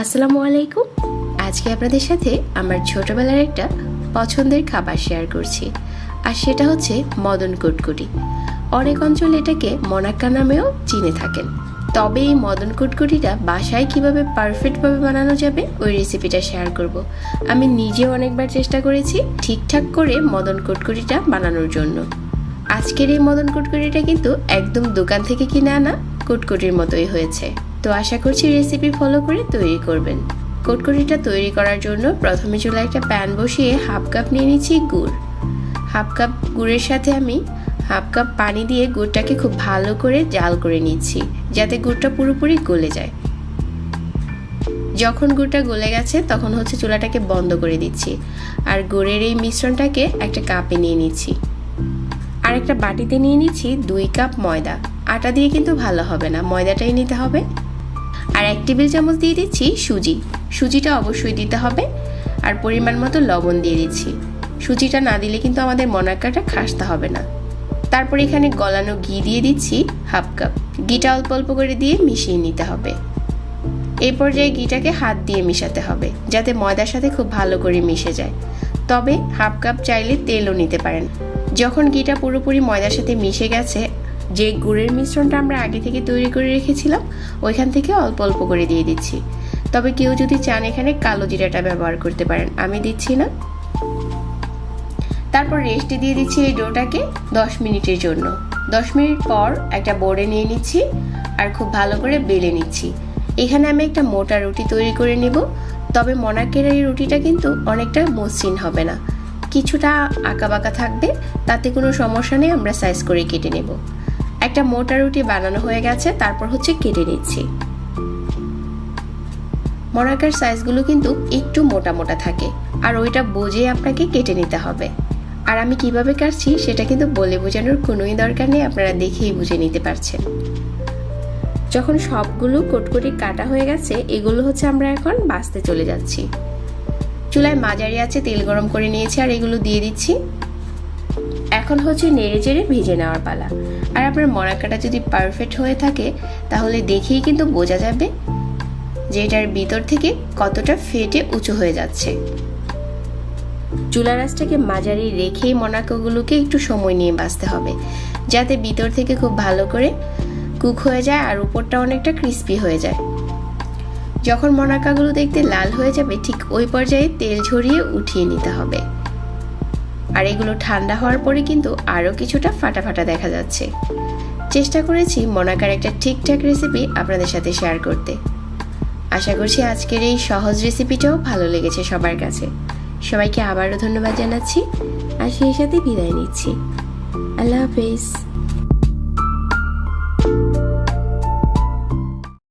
আসসালামু আলাইকুম। আজকে আপনাদের সাথে আমার ছোটবেলার একটা পছন্দের খাবার শেয়ার করছি, আর সেটা হচ্ছে মদন কুটকুটি। অনেক অঞ্চলে এটাকে মনাক্কা নামেও চিনে থাকেন। তবে এই মদন কুটকুটিটা বাসায় কিভাবে পারফেক্টভাবে বানানো যাবে ওই রেসিপিটা শেয়ার করব। আমি নিজেও অনেকবার চেষ্টা করেছি ঠিকঠাক করে মদন কুটকুটিটা বানানোর জন্য। আজকের এই মদন কুটকুটিটা কিন্তু একদম দোকান থেকে কিনে আনা কুটকুটির মতোই হয়েছে। তো আশা করছি রেসিপি ফলো করে তৈরি করবেন। কুটকুটিটা তৈরি করার জন্য প্রথমে চুলায় একটা প্যান বসিয়ে হাফ কাপ নিয়ে নিচ্ছি গুড়। হাফ কাপ গুড়ের সাথে আমি হাফ কাপ পানি দিয়ে গুড়টাকে খুব ভালো করে জাল করে নিচ্ছি, যাতে গুড়টা পুরোপুরি গলে যায়। যখন গুড়টা গলে গেছে তখন হচ্ছে চুলাটাকে বন্ধ করে দিচ্ছি, আর গুড়ের এই মিশ্রণটাকে একটা কাপে নিয়ে নিচ্ছি। আর একটা বাটিতে নিয়ে নিচ্ছি 2 কাপ ময়দা। আটা দিয়ে কিন্তু ভালো হবে না, ময়দাটাই নিতে হবে। আর 1 টেবিল চামচ দিয়ে দিচ্ছি সুজিটা অবশ্যই দিতে হবে। আর পরিমাণ মতো লবণ দিয়ে দিচ্ছি। সুজিটা না দিলে কিন্তু আমাদের মনাক্কাটা খাস্তা হবে না। তারপর এখানে গলানো ঘি দিয়ে দিচ্ছি হাফ কাপ। ঘিটা অল্প অল্প করে দিয়ে মিশিয়ে নিতে হবে। এই পর্যায়ে ঘিটাকে হাত দিয়ে মিশাতে হবে, যাতে ময়দার সাথে খুব ভালো করে মিশে যায়। তবে হাফ কাপ চাইলে তেলও নিতে পারেন। যখন ঘিটা পুরোপুরি ময়দার সাথে মিশে গেছে, যে গুড়ের মিশ্রণটা আমরা আগে থেকে তৈরি করে রেখেছিলাম ওইখান থেকে অল্প অল্প করে দিয়ে দিচ্ছি। তবে কেউ যদি চান এখানে কালো জিরাটা ব্যবহার করতে পারেন, আমি দিচ্ছি না। তারপর রেস্টে দিয়ে দিচ্ছি এই ডোটাকে 10 মিনিটের জন্য। 10 মিনিট পর একটা বোর্ডে নিয়ে নিচ্ছি আর খুব ভালো করে বেলে নিচ্ছি। এখানে আমি একটা মোটা রুটি তৈরি করে নেব। তবে মনাক্কের এই রুটিটা কিন্তু অনেকটা মসৃণ হবে না, কিছুটা আঁকাবাঁকা থাকবে। তাতে কোনো সমস্যা নেই, আমরা সাইজ করে কেটে নেব। একটা মোটা রুটি বানানো হয়ে গেছে, তারপর হচ্ছে কেটে নিচ্ছি। মনাক্কার সাইজগুলো কিন্তু একটু মোটা মোটা থাকে, আর ওইটা বুঝে আপনাকে কেটে নিতে হবে। আর আমি কিভাবে কাটছি সেটা কিন্তু বলে বোঝানোর কোনোই দরকার নেই, আপনারা দেখেই বুঝে নিতে পারছেন। যখন সবগুলো কুটকুটি কাটা হয়ে গেছে, এগুলো হচ্ছে আমরা এখন ভাজতে চলে যাচ্ছি। চুলায় মাঝারি আঁচে তেল গরম করে নিয়েছি আর এগুলো দিয়ে দিচ্ছি। এখন হচ্ছে নেড়ে চেড়ে ভেজে নেওয়ার পালা। আর আপনার মনাক্কাটা যদি পারফেক্ট হয়ে থাকে তাহলে দেখেই কিন্তু বোঝা যাবে যে এটার ভিতর থেকে কতটা ফেটে উঁচু হয়ে যাচ্ছে। চুলার আঁচটাকে মাঝারি রেখেই মনাক্কাগুলোকে একটু সময় নিয়ে ভাজতে হবে, যাতে ভিতর থেকে খুব ভালো করে কুক হয়ে যায় আর উপরটা অনেকটা ক্রিস্পি হয়ে যায়। যখন মনাক্কাগুলো দেখতে লাল হয়ে যাবে, ঠিক ওই পর্যায়ে তেল ঝরিয়ে উঠিয়ে নিতে হবে। আর এগুলো ঠান্ডা হওয়ার পরে কিন্তু আরও কিছুটা ফাটা ফাটা দেখা যাচ্ছে। চেষ্টা করেছি মনাক্কার একটা ঠিকঠাক রেসিপি আপনাদের সাথে শেয়ার করতে। আশা করছি আজকের এই সহজ রেসিপিটাও ভালো লেগেছে সবার কাছে। সবাইকে আবারও ধন্যবাদ জানাচ্ছি, আর সেই সাথে বিদায় নিচ্ছি। আল্লাহ হাফেজ।